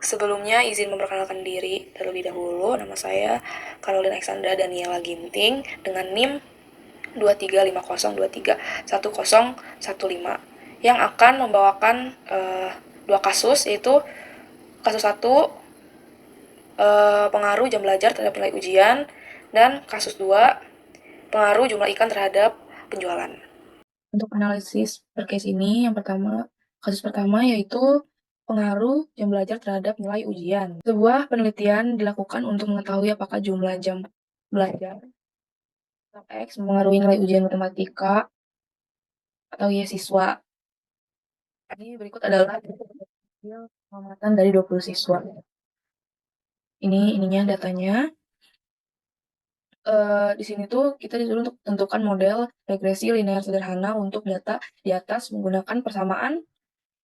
Sebelumnya izin memperkenalkan diri terlebih dahulu. Nama saya Caroline Alexandra Daniela Ginting dengan NIM 2350231015 yang akan membawakan dua kasus, yaitu kasus 1 pengaruh jam belajar terhadap nilai ujian, dan kasus 2 pengaruh jumlah ikan terhadap penjualan. Untuk analisis per case ini, kasus pertama yaitu pengaruh jam belajar terhadap nilai ujian. Sebuah penelitian dilakukan untuk mengetahui apakah jumlah jam belajar X mempengaruhi nilai ujian matematika atau ya siswa. Ini berikut adalah pengamatan dari 20 siswa. Ini ininya datanya. Di sini tuh kita disuruh untuk tentukan model regresi linear sederhana untuk data di atas menggunakan persamaan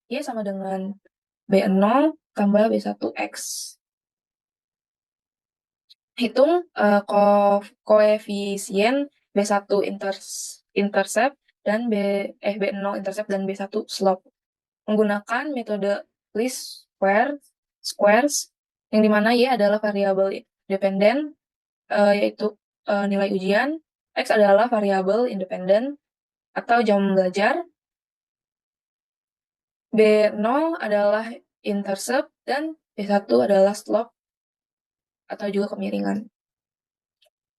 Y sama dengan B0 tambah B1X. Hitung koefisien B1 intercept dan B0 intercept dan B1 slope menggunakan metode least squares yang dimana Y adalah variabel dependen, yaitu nilai ujian, X adalah variabel independen atau jam belajar, B0 adalah intercept, dan B1 adalah slope atau juga kemiringan.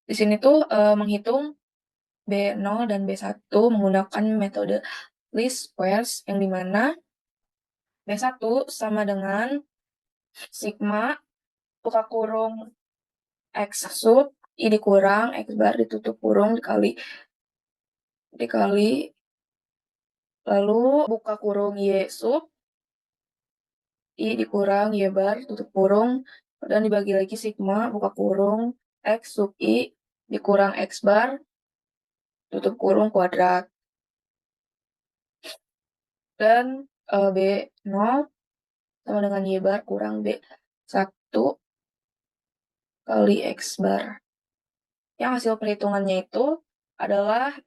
Di sini tuh menghitung B0 dan B1 menggunakan metode least squares yang dimana B1 sama dengan sigma buka kurung X sub I dikurang X bar ditutup kurung dikali lalu buka kurung Y sub I dikurang Y bar tutup kurung dan dibagi lagi sigma buka kurung X sub I dikurang X bar tutup kurung kuadrat, dan B0 sama dengan Y bar kurang B1 kali X bar. Yang hasil perhitungannya itu adalah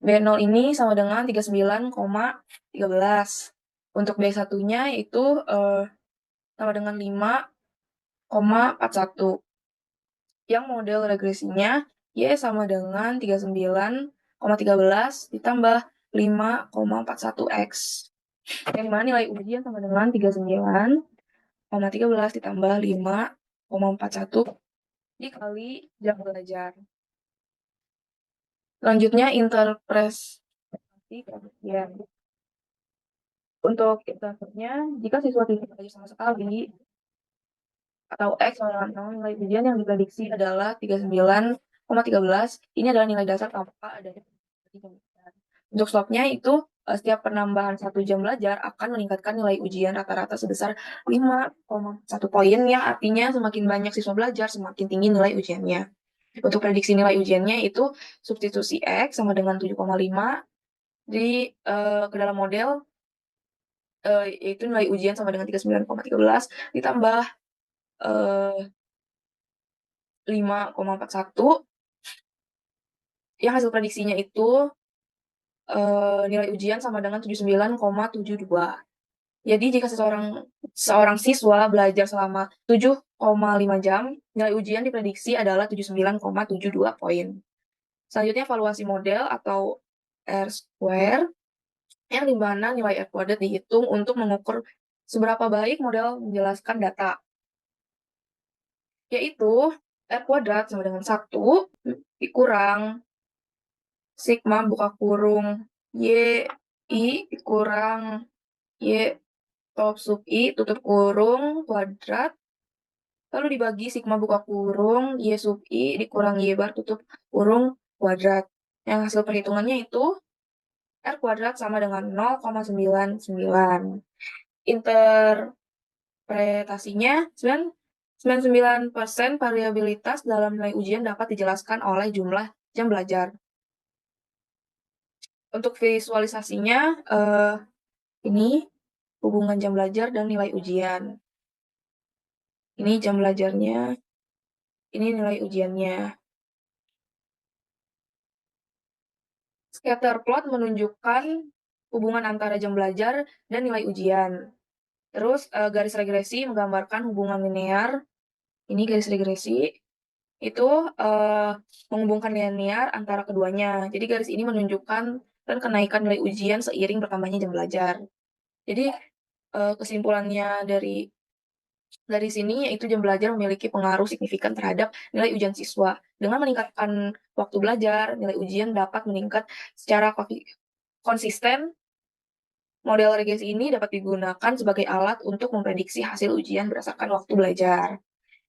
B0 ini sama dengan 39,13. Untuk B1-nya itu sama dengan 5,41. Yang model regresinya Y sama dengan 39,13 ditambah 5,41X. Yang mana nilai ujian sama dengan 39,13 ditambah 5,41 dikali jam belajar. Selanjutnya interpretasi keabsahan. Untuk interpretasinya, jika siswa tidak belajar sama sekali atau X sama dengan 0, nilai ujian yang diprediksi adalah 39,13. Ini adalah nilai dasar tanpa adanya jam belajar. Untuk slope-nya itu setiap penambahan 1 jam belajar akan meningkatkan nilai ujian rata-rata sebesar 5,1 poin, yang artinya semakin banyak siswa belajar, semakin tinggi nilai ujiannya. Untuk prediksi nilai ujiannya itu substitusi X sama dengan 7,5 ke dalam model, yaitu nilai ujian sama dengan 39,13 ditambah 5,41, yang hasil prediksinya itu nilai ujian sama dengan 79,72. Jadi jika seorang siswa belajar selama 7,5 jam, nilai ujian diprediksi adalah 79,72 poin. Selanjutnya evaluasi model atau R-square, yang dimana nilai R kuadrat dihitung untuk mengukur seberapa baik model menjelaskan data. Yaitu R kuadrat sama dengan 1 dikurang sigma buka kurung Y I dikurang Y top sub I tutup kurung kuadrat, lalu dibagi sigma buka kurung Y sub I dikurang Y bar tutup kurung kuadrat. Yang hasil perhitungannya itu R kuadrat sama dengan 0,99. Interpretasinya 99% variabilitas dalam nilai ujian dapat dijelaskan oleh jumlah jam belajar. Untuk visualisasinya, ini hubungan jam belajar dan nilai ujian. Ini jam belajarnya, ini nilai ujiannya. Scatter plot menunjukkan hubungan antara jam belajar dan nilai ujian. Terus garis regresi menggambarkan hubungan linear. Ini garis regresi itu menghubungkan linear antara keduanya. Jadi garis ini menunjukkan tren kenaikan nilai ujian seiring bertambahnya jam belajar. Jadi kesimpulannya dari sini yaitu jam belajar memiliki pengaruh signifikan terhadap nilai ujian siswa. Dengan meningkatkan waktu belajar, nilai ujian dapat meningkat secara konsisten. Model regresi ini dapat digunakan sebagai alat untuk memprediksi hasil ujian berdasarkan waktu belajar.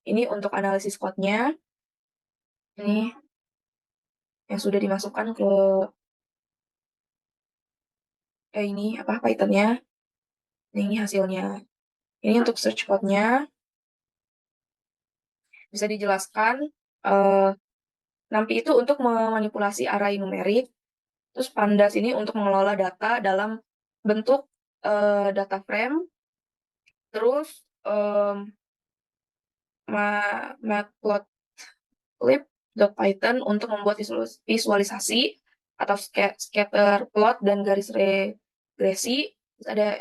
Ini untuk analisis code-nya. Ini yang sudah dimasukkan ke ini apa Python-nya. Nah, ini hasilnya. Ini untuk search code-nya bisa dijelaskan. eh, NumPy itu untuk memanipulasi array numerik. Terus Pandas ini untuk mengelola data dalam bentuk data frame. Terus matplotlib.python untuk membuat visualisasi atau scatter plot dan garis regresi. Terus ada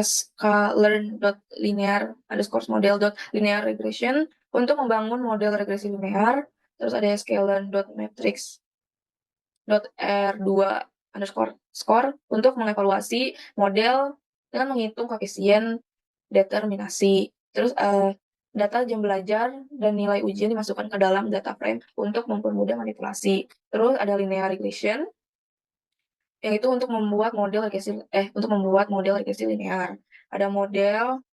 sklearn.linear_model.linear regression untuk membangun model regresi linear. Terus ada sklearn.matrix.r2_score untuk mengevaluasi model dengan menghitung koefisien determinasi. Terus data jam belajar dan nilai ujian dimasukkan ke dalam data frame untuk mempermudah manipulasi. Terus ada linear regression, yaitu untuk membuat model regresi linear. Ada model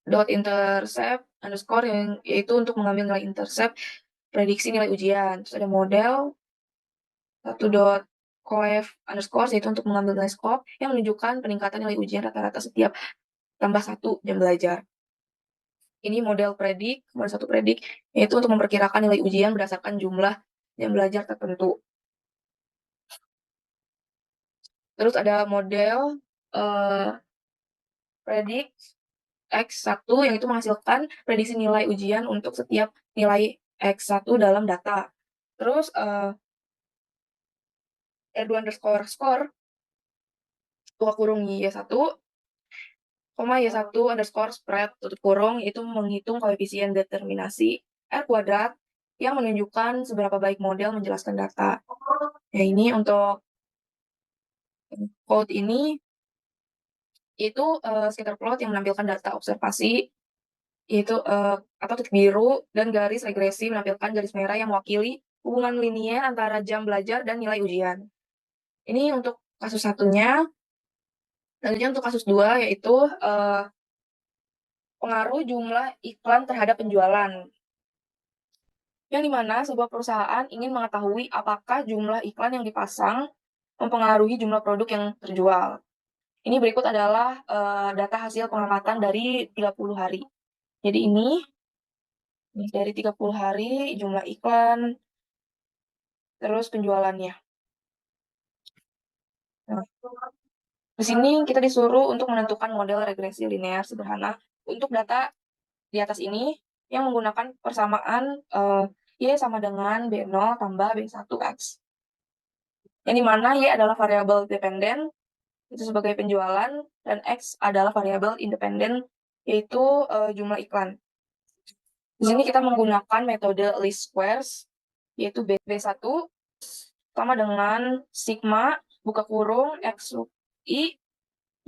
dot intercept underscore yang yaitu untuk mengambil nilai intercept prediksi nilai ujian. Terus ada model 1.coef_underscore yaitu untuk mengambil nilai scope yang menunjukkan peningkatan nilai ujian rata-rata setiap tambah 1 jam belajar. Ini model satu predik, yaitu untuk memperkirakan nilai ujian berdasarkan jumlah jam belajar tertentu. Terus ada model predik X1 yang itu menghasilkan prediksi nilai ujian untuk setiap nilai X1 dalam data. Terus R2_score buka kurung Y1 Y1_spread tutup kurung itu menghitung koefisien determinasi R kuadrat yang menunjukkan seberapa baik model menjelaskan data. Ya ini untuk code ini itu scatter plot yang menampilkan data observasi yaitu atau titik biru dan garis regresi menampilkan garis merah yang mewakili hubungan linier antara jam belajar dan nilai ujian. Ini untuk kasus satunya. Selanjutnya untuk kasus 2 yaitu pengaruh jumlah iklan terhadap penjualan. Yang dimana sebuah perusahaan ingin mengetahui apakah jumlah iklan yang dipasang mempengaruhi jumlah produk yang terjual. Ini berikut adalah data hasil pengamatan dari 30 hari. Jadi ini dari 30 hari jumlah iklan, terus penjualannya. Nah, di sini kita disuruh untuk menentukan model regresi linear sederhana untuk data di atas ini yang menggunakan persamaan Y sama dengan B0 tambah B1X. Yang dimana Y adalah variabel dependen, itu sebagai penjualan, dan X adalah variabel independen, yaitu jumlah iklan. Di sini kita menggunakan metode least squares, yaitu B1 sama dengan sigma buka kurung X sub I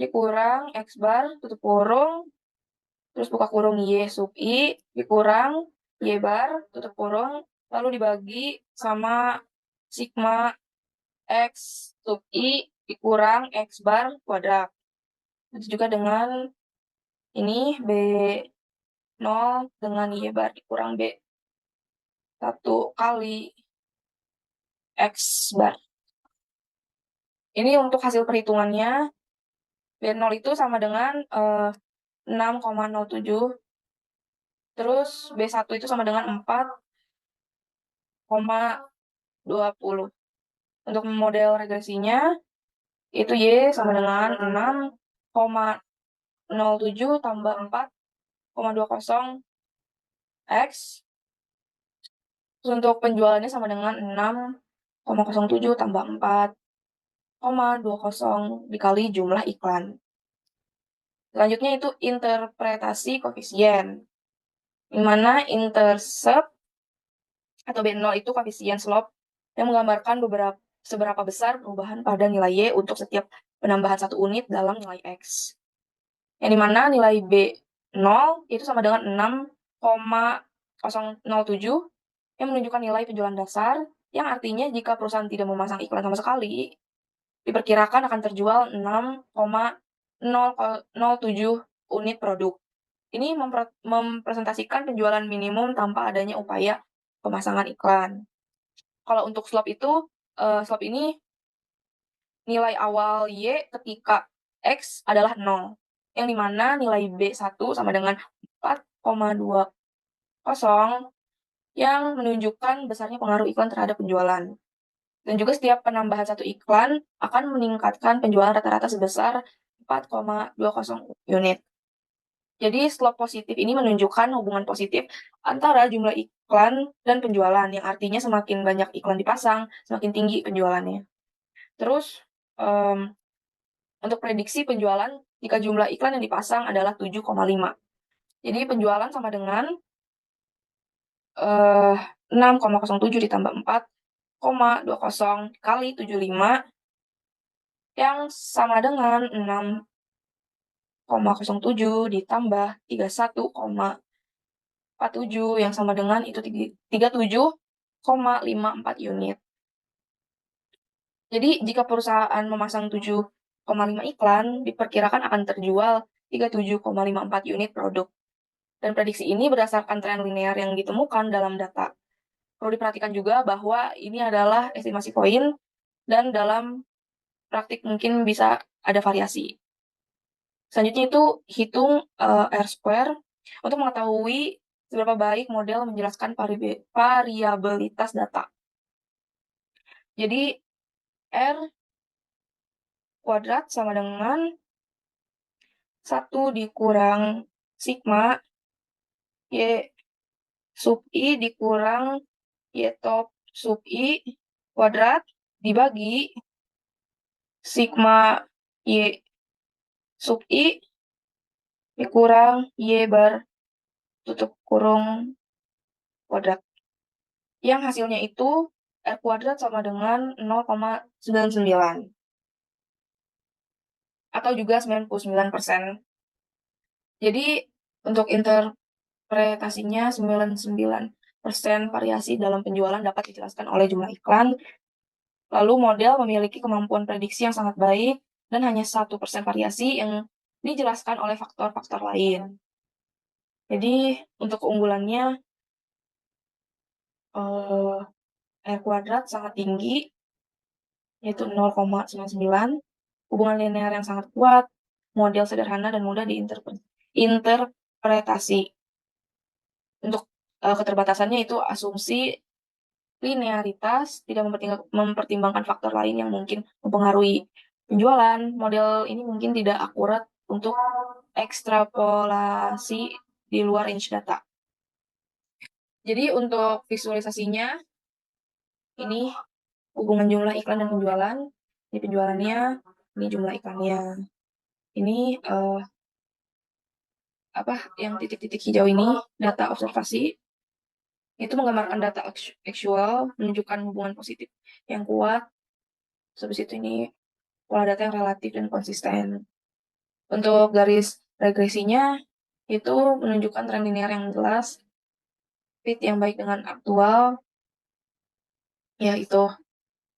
dikurang X bar tutup kurung terus buka kurung Y sub I dikurang Y bar tutup kurung lalu dibagi sama sigma X sub I dikurang X bar kuadrat. Itu juga dengan ini B0 dengan Y bar dikurang B1 kali X bar. Ini untuk hasil perhitungannya B0 itu sama dengan 6,07. Terus B1 itu sama dengan 4,20. Untuk model regresinya itu Y sama dengan 6,07 tambah 4,20 X. Terus untuk penjualannya sama dengan 6,07 tambah 4,20 dikali jumlah iklan. Selanjutnya itu interpretasi koefisien, di mana intercept atau B0 itu koefisien slope yang menggambarkan seberapa besar perubahan pada nilai Y untuk setiap penambahan 1 unit dalam nilai X. Yang dimana nilai B0 itu sama dengan 6,007 yang menunjukkan nilai penjualan dasar, yang artinya jika perusahaan tidak memasang iklan sama sekali, diperkirakan akan terjual 6,007 unit produk. Ini mempresentasikan penjualan minimum tanpa adanya upaya pemasangan iklan. Kalau untuk slope ini nilai awal Y ketika X adalah 0, yang dimana nilai B1 sama dengan 4,20, yang menunjukkan besarnya pengaruh iklan terhadap penjualan. Dan juga setiap penambahan 1 iklan akan meningkatkan penjualan rata-rata sebesar 4,20 unit. Jadi slope positif ini menunjukkan hubungan positif antara jumlah iklan dan penjualan, yang artinya semakin banyak iklan dipasang, semakin tinggi penjualannya. Terus, untuk prediksi penjualan jika jumlah iklan yang dipasang adalah 7,5. Jadi penjualan sama dengan 6,07 ditambah 4,20 kali 75, yang sama dengan 6,07 ditambah 31,47 yang sama dengan itu 37,54 unit. Jadi jika perusahaan memasang 7,5 iklan, diperkirakan akan terjual 37,54 unit produk. Dan prediksi ini berdasarkan tren linear yang ditemukan dalam data. Perlu diperhatikan juga bahwa ini adalah estimasi poin dan dalam praktik mungkin bisa ada variasi. Selanjutnya itu hitung R-square untuk mengetahui seberapa baik model menjelaskan variabilitas data. Jadi R kuadrat sama dengan 1 dikurang sigma Y sub I dikurang Y top sub I kuadrat dibagi sigma Y sub I dikurang Y bar tutup kurung kuadrat. Yang hasilnya itu R kuadrat sama dengan 0,99 atau juga 99%. Jadi untuk interpretasinya 99% variasi dalam penjualan dapat dijelaskan oleh jumlah iklan. Lalu model memiliki kemampuan prediksi yang sangat baik dan hanya 1% variasi yang dijelaskan oleh faktor-faktor lain. Jadi untuk keunggulannya R kuadrat sangat tinggi, yaitu 0,99, hubungan linear yang sangat kuat, model sederhana dan mudah diinterpretasi. Untuk keterbatasannya itu asumsi linearitas, tidak mempertimbangkan faktor lain yang mungkin mempengaruhi penjualan. Model ini mungkin tidak akurat untuk ekstrapolasi di luar range data. Jadi untuk visualisasinya, ini hubungan jumlah iklan dan penjualan. Ini penjualannya, ini jumlah iklannya. Ini yang titik-titik hijau ini data observasi. Itu menggambarkan data actual, menunjukkan hubungan positif yang kuat. Habis itu ini pola data yang relatif dan konsisten. Untuk garis regresinya, itu menunjukkan tren linear yang jelas, fit yang baik dengan aktual, ya itu.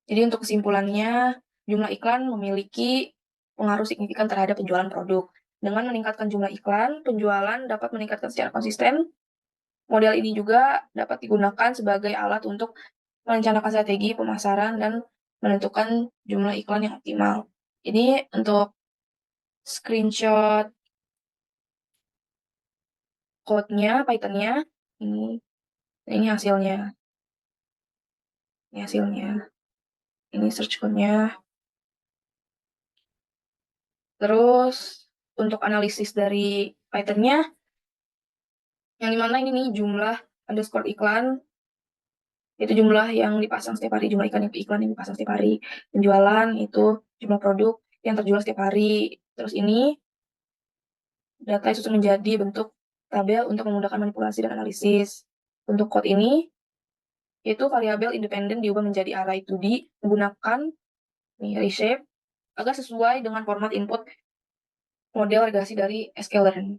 Jadi untuk kesimpulannya, jumlah iklan memiliki pengaruh signifikan terhadap penjualan produk. Dengan meningkatkan jumlah iklan, penjualan dapat meningkatkan secara konsisten. Model ini juga dapat digunakan sebagai alat untuk merencanakan strategi pemasaran dan menentukan jumlah iklan yang optimal. Ini untuk screenshot code-nya, Python-nya. Ini hasilnya. Ini hasilnya. Ini search code-nya. Terus untuk analisis dari Python-nya, yang dimana ini nih jumlah underscore iklan, itu jumlah yang dipasang setiap hari, jumlah iklan yang dipasang setiap hari. Penjualan itu jumlah produk yang terjual setiap hari. Terus ini Data disusun menjadi bentuk tabel untuk memudahkan manipulasi dan analisis. Untuk code ini, itu variabel independen diubah menjadi array 2D menggunakan reshape agar sesuai dengan format input model regresi dari sklearn.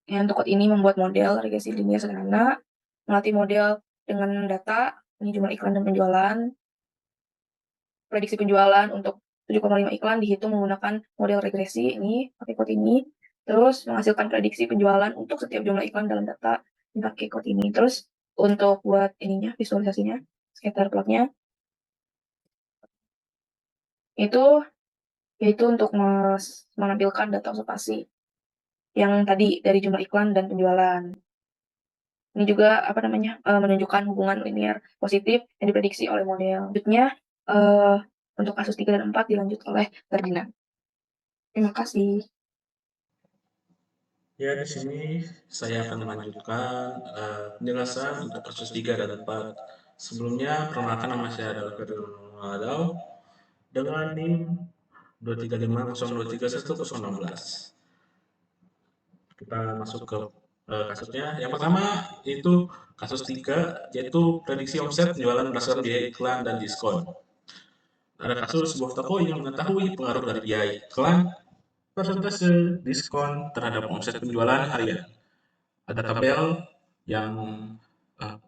Ya, untuk code ini membuat model regresi linear sederhana, melatih model dengan data, ini jumlah iklan dan penjualan, prediksi penjualan untuk 7,5 iklan dihitung menggunakan model regresi ini, pakai code ini, terus menghasilkan prediksi penjualan untuk setiap jumlah iklan dalam data pakai code ini. Terus untuk buat ininya, visualisasinya, scatter plotnya, itu yaitu untuk menampilkan data observasi yang tadi dari jumlah iklan dan penjualan. Ini juga apa namanya menunjukkan hubungan linear positif yang diprediksi oleh model. Selanjutnya untuk kasus 3 dan 4 dilanjut oleh Ferdinand. Terima kasih. Ya, di sini saya akan melanjutkan penjelasan untuk kasus 3 dan 4. Sebelumnya, perkenalkan nama saya adalah Ferdinand dengan NIM 235023116. Kita masuk ke kasusnya. Yang pertama itu kasus 3, yaitu prediksi omset penjualan berdasarkan biaya iklan dan diskon. Ada kasus sebuah toko yang mengetahui pengaruh dari biaya iklan, persentase diskon terhadap omset penjualan harian. Ada tabel yang uh,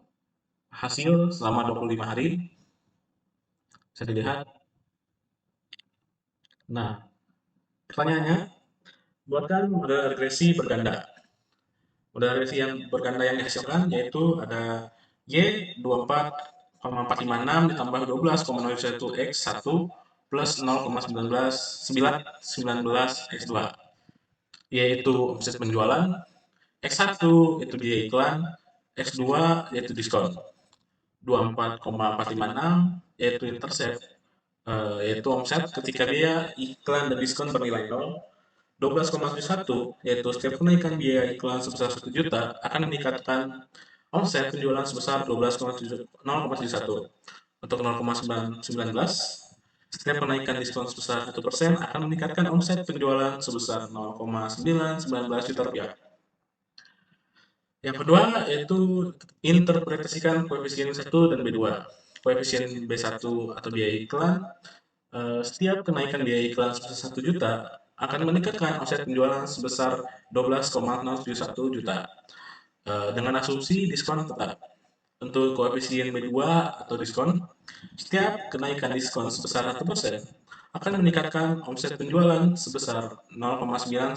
hasil selama 25 hari. Bisa dilihat. Nah, pertanyaannya, buatkan model regresi berganda. Model regresi yang berganda yang dihasilkan yaitu ada Y24,456 ditambah 12,01X1 plus 0,19X2, yaitu omset penjualan, X1 itu biaya iklan, X2 yaitu diskon. 24,456 yaitu intercept, yaitu omset ketika biaya iklan dan diskon bernilai 0. 12,71 yaitu setiap kenaikan biaya iklan sebesar 1 juta akan meningkatkan omset penjualan sebesar 0,71. Untuk 0,19 setiap kenaikan diskon sebesar 1% akan meningkatkan omset penjualan sebesar 0,919 juta rupiah. Yang kedua yaitu interpretasikan koefisien 1 dan B2. Koefisien B1 atau biaya iklan, setiap kenaikan biaya iklan sebesar 1 juta akan meningkatkan omset penjualan sebesar 12,071 juta dengan asumsi diskon tetap. Untuk koefisien B2 atau diskon, setiap kenaikan diskon sebesar 1% akan meningkatkan omset penjualan sebesar 0,919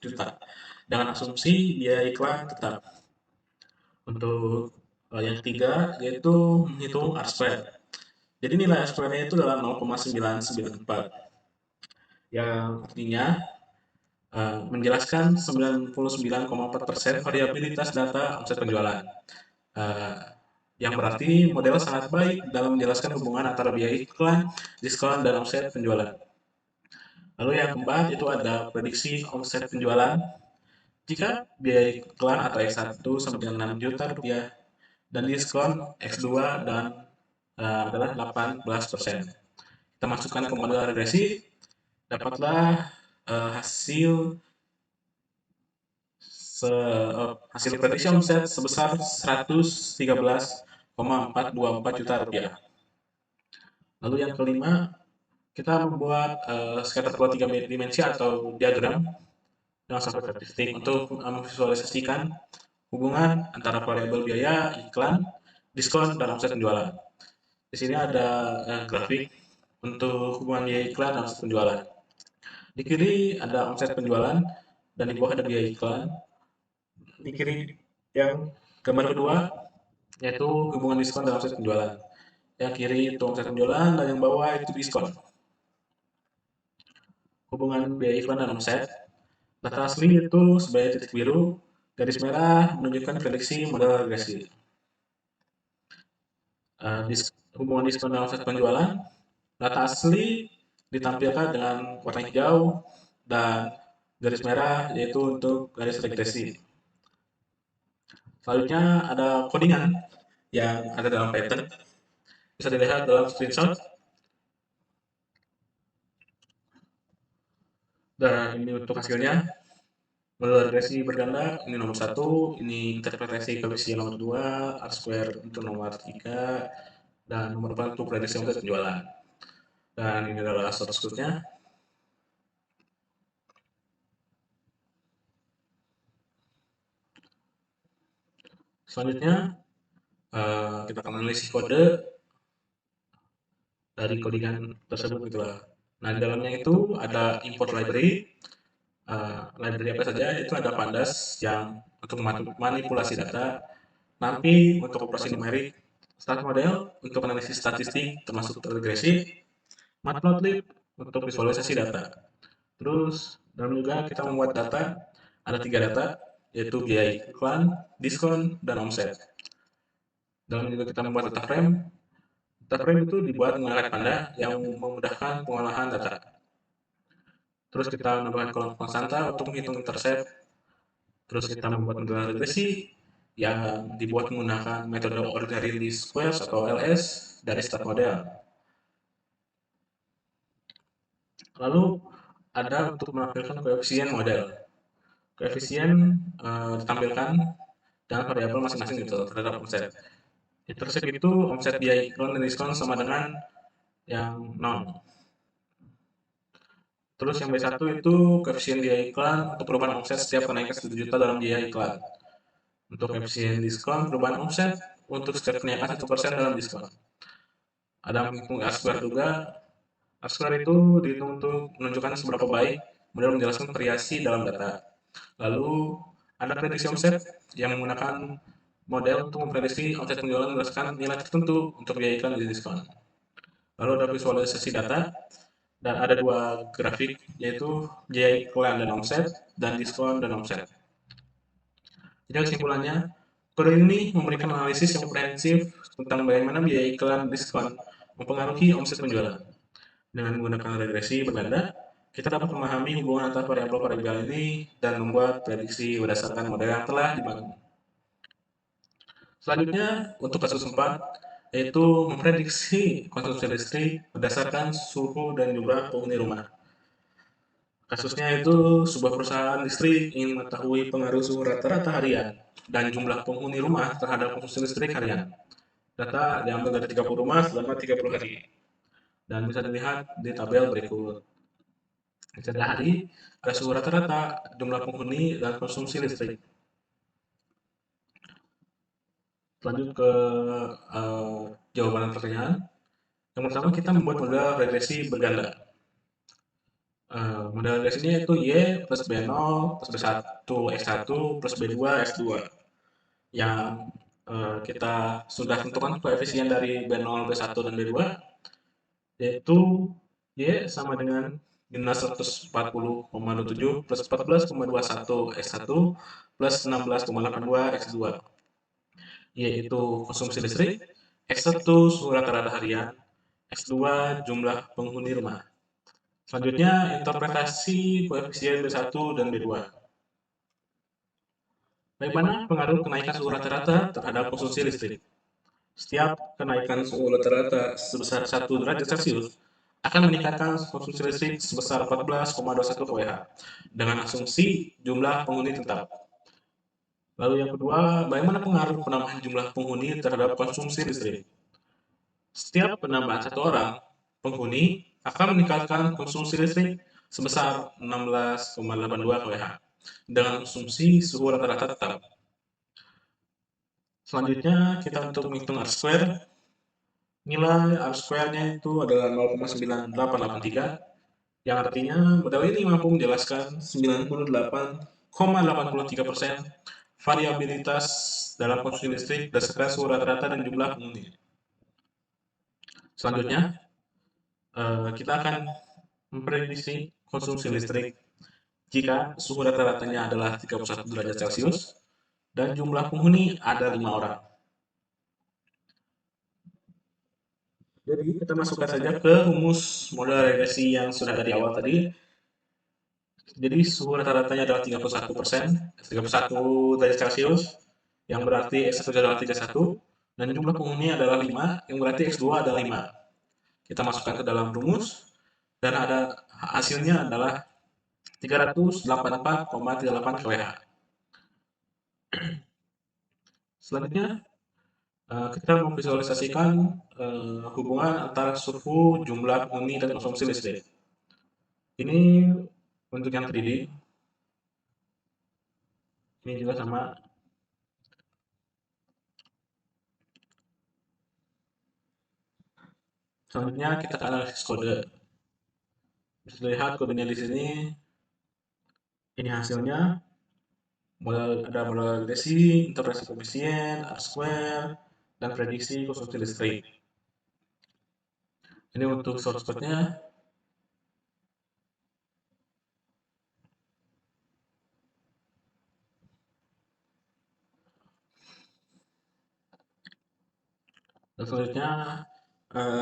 juta dengan asumsi biaya iklan tetap. Untuk yang ketiga yaitu menghitung R-square. Jadi nilai R-square-nya itu adalah 0,994 yang artinya menjelaskan 99,4% variabilitas data omset penjualan. Yang berarti model sangat baik dalam menjelaskan hubungan antara biaya iklan, diskon, dan omset penjualan. Lalu yang keempat itu ada prediksi omset penjualan. Jika biaya iklan atau X1 sama dengan 6 juta rupiah dan diskon X2 dan adalah 18%. Kita masukkan ke model regresi, dapatlah hasil prediksi omset sebesar 113,424 juta rupiah. Lalu yang kelima, kita membuat scatter plot 3 dimensi atau diagram dengan software statistik untuk memvisualisasikan hubungan antara variabel biaya, iklan, diskon, dan omset penjualan. Di sini ada grafik untuk hubungan biaya iklan dan omset penjualan. Di kiri ada omset penjualan dan di bawah ada biaya iklan. Di kiri yang gambar kedua yaitu hubungan diskon dan omset penjualan. Yang kiri itu omset penjualan dan yang bawah itu diskon. Hubungan biaya iklan dan omset. Data asli itu sebagai titik biru, garis merah menunjukkan prediksi model regresi. Hubungan diskon dan omset penjualan, data asli ditampilkan dengan warna hijau dan garis merah yaitu untuk garis regresi. Selanjutnya ada codingan yang ada dalam Python. Bisa dilihat dalam screenshot. Dan ini untuk hasilnya. Model regresi berganda ini nomor 1, ini interpretasi koefisien nomor 2, R square untuk nomor 3, dan nomor 4 untuk prediksi omset penjualan. Dan ini adalah source code-nya. Selanjutnya, kita akan analisis kode dari codingan tersebut gitulah. Nah, di dalamnya itu ada import library. Library apa saja? Itu ada pandas yang untuk manipulasi data, NumPy untuk operasi numerik, start model untuk analisis statistik termasuk regresi, matplotlib untuk visualisasi data. Terus dalam juga kita membuat data, ada 3 data, yaitu biaya iklan, diskon, dan omset. Dalam juga kita membuat data frame. Data frame itu dibuat menggunakan Panda yang memudahkan pengolahan data. Terus kita menambahkan kolom konstanta untuk menghitung intercept. Terus kita membuat model regresi yang dibuat menggunakan metode ordinary least squares atau LS dari start model. Lalu ada untuk menampilkan koefisien model. Koefisien ditampilkan dengan variabel masing-masing gitu terhadap omset. Intercept itu omset biaya iklan dan diskon sama dengan yang 0. Terus yang B1 itu koefisien biaya iklan untuk perubahan omset setiap kenaikan 1 juta dalam biaya iklan. Untuk koefisien diskon perubahan omset untuk setiap kenaikan 1% dalam diskon. Ada menghitung R-square juga. R-square itu dihitung untuk menunjukkan seberapa baik model menjelaskan variasi dalam data. Lalu ada prediksi omset yang menggunakan model untuk memprediksi omset penjualan berdasarkan nilai tertentu untuk biaya iklan dan diskon. Lalu ada visualisasi data dan ada 2 grafik yaitu biaya iklan dan omset dan diskon dan omset. Jadi kesimpulannya, kode ini memberikan analisis yang komprehensif tentang bagaimana biaya iklan dan diskon mempengaruhi omset penjualan. Dengan menggunakan regresi berganda, kita dapat memahami hubungan antara variabel-variabel ini dan membuat prediksi berdasarkan model yang telah dibangun. Selanjutnya, untuk kasus 4, yaitu memprediksi konsumsi listrik berdasarkan suhu dan jumlah penghuni rumah. Kasusnya itu sebuah perusahaan listrik ingin mengetahui pengaruh suhu rata-rata harian dan jumlah penghuni rumah terhadap konsumsi listrik harian. Data diambil dari 30 rumah selama 30 hari. Dan bisa dilihat di tabel berikut. Setiap hari ada suhu rata-rata, jumlah penghuni, dan konsumsi listrik. Lanjut ke jawaban pertanyaan. Yang pertama kita membuat model regresi berganda. Model regresinya itu Y plus B0 plus B1 X1 plus B2 X2. Yang kita sudah tentukan koefisien dari B0, B1, dan B2 yaitu Y sama dengan minus 140,27 plus 14,21 X1 plus 16,82 X2, yaitu konsumsi listrik, X1 suhu rata-rata harian, X2 jumlah penghuni rumah. Selanjutnya, interpretasi koefisien B1 dan B2. Bagaimana pengaruh kenaikan suhu rata-rata terhadap konsumsi listrik? Setiap kenaikan suhu rata-rata sebesar 1 derajat Celcius akan meningkatkan konsumsi listrik sebesar 14,21 kWh dengan asumsi jumlah penghuni tetap. Lalu yang kedua, bagaimana pengaruh penambahan jumlah penghuni terhadap konsumsi listrik? Setiap penambahan 1 orang penghuni akan meningkatkan konsumsi listrik sebesar 16,82 kWh dengan asumsi suhu rata-rata tetap. Selanjutnya kita untuk menghitung R-square. Nilai R-square-nya itu adalah 0,9883, yang artinya model ini mampu menjelaskan 98,83% variabilitas dalam konsumsi listrik berdasarkan suhu rata-rata dan jumlah penghuni. Selanjutnya, kita akan memprediksi konsumsi listrik jika suhu rata-ratanya adalah 31 derajat Celcius dan jumlah penghuni ada 5 orang. Jadi kita masukkan saja ke rumus model regresi yang sudah ada di awal tadi. Jadi suhu rata-ratanya adalah 31%, 31 derajat Celcius, yang berarti X1 adalah 31, dan jumlah penghuni adalah 5, yang berarti X2 adalah 5. Kita masukkan ke dalam rumus, dan ada hasilnya adalah 384,38 kWh. Selanjutnya, kita memvisualisasikan hubungan antara suhu, jumlah penghuni, dan konsumsi listrik. Ini untuk yang 3D, ini juga sama. Selanjutnya kita ke analisis kode. Bisa dilihat kodenya di sini. Ini hasilnya. Ada model regresi, interpretasi koefisien, R-square, dan prediksi konsumsi listrik. Ini untuk source code-nya. Dan selanjutnya,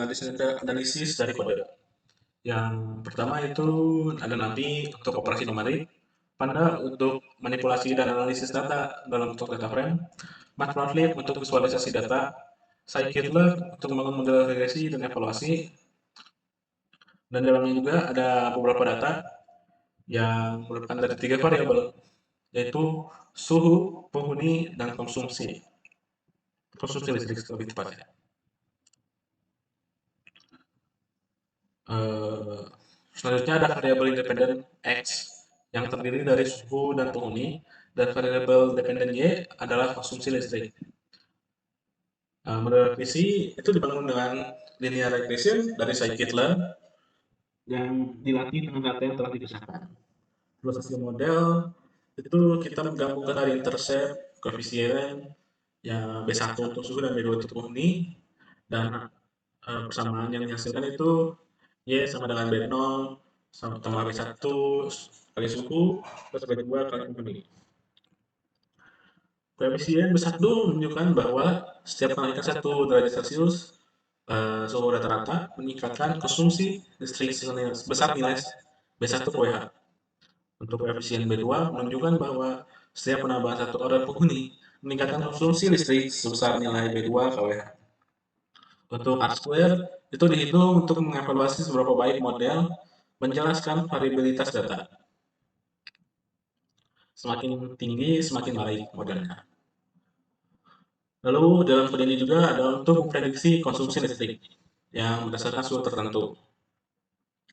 di sini ada analisis dari kode. Yang pertama itu ada nanti untuk operasi numerik, Panda untuk manipulasi dan analisis data dalam bentuk data frame, Matplotlib untuk visualisasi data, Scikit-learn untuk membangun model regresi dan evaluasi, dan dalamnya juga ada beberapa data yang merupakan dari 3 variabel, yaitu suhu, penghuni, dan konsumsi listrik lebih tepatnya. Selanjutnya ada variabel independen X yang terdiri dari suhu dan penghuni, dan variabel dependen Y adalah konsumsi listrik. Model regresi itu dibangun dengan linear regression dari scikit-learn yang dilatih dengan data yang telah dipisahkan. Terus hasil model itu kita menggabungkan dari intercept, koefisien, yang B1 untuk suhu dan B2 untuk penghuni, dan persamaan yang dihasilkan itu Y sama dengan B0 sama tambah B1 kali suhu plus B2 kali penghuni. Koefisien B1 menunjukkan bahwa setiap kenaikan 1 derajat Celcius suhu rata-rata meningkatkan konsumsi listrik sebesar nilai B1 kWh. Untuk koefisien B2 menunjukkan bahwa setiap penambahan 1 order penghuni meningkatkan konsumsi listrik sebesar nilai B2 kWh. Untuk R-square itu dihitung untuk mengevaluasi seberapa baik model menjelaskan variabilitas data. Semakin tinggi, semakin baik modelnya. Lalu dalam kode ini juga ada untuk memprediksi konsumsi listrik yang berdasarkan suhu tertentu